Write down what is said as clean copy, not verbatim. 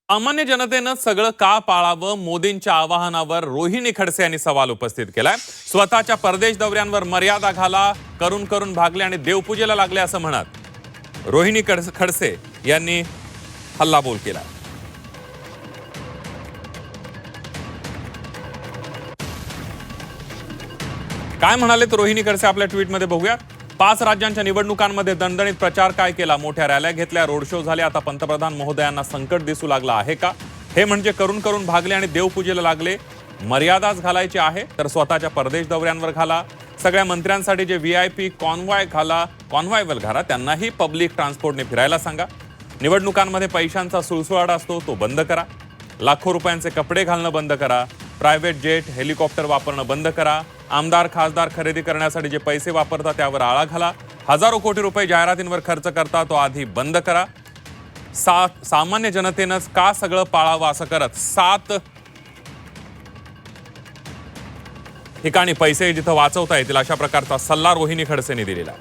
सामान्य जनतेनं सगळं का पाळावं मोदींच्या आवाहनावर रोहिणी खडसे यांनी सवाल उपस्थित केलाय। स्वतःच्या परदेश दौऱ्यांवर मर्यादा घाला, करून करून भागले आणि देवपूजेला लागले असं म्हणत रोहिणी खडसे यांनी हल्लाबोल केला। काय म्हणाले तर रोहिणी खडसे आपल्या ट्विटमध्ये बघूया। 5 राज्यांच्या निवडणुकांमध्ये दणदणीत प्रचार काय केला, मोठ्या रॅल्या घेतल्या, रोड शो झाले, आता पंतप्रधान महोदयांना संकट दिसू लागलं आहे का? हे म्हणजे करून करून भागले आणि देवपूजेला लागले। मर्यादाच घालायची आहे तर स्वतःच्या परदेश दौऱ्यांवर घाला, सगळ्या मंत्र्यांसाठी जे VIP कॉन्वॉयवर घाला, त्यांनाही पब्लिक ट्रान्सपोर्टने फिरायला सांगा। निवडणुकांमध्ये पैशांचा सुळसुळाट असतो तो बंद करा, लाखो रुपयांचे कपडे घालणं बंद करा, प्रायव्हेट जेट हेलिकॉप्टर वापरणं बंद करा, आमदार खासदार खरेदी करण्यासाठी जे पैसे वापरतात त्यावर आळा घाला, हजारो कोटी रुपये जाहिरातींवर खर्च करता तो आधी बंद करा। सामान्य जनतेनंच का सगळं पाळावं असं करत 7 ठिकाणी पैसे जिथं वाचवता येतील अशा प्रकारचा सल्ला रोहिणी खडसेंनी दिलेला।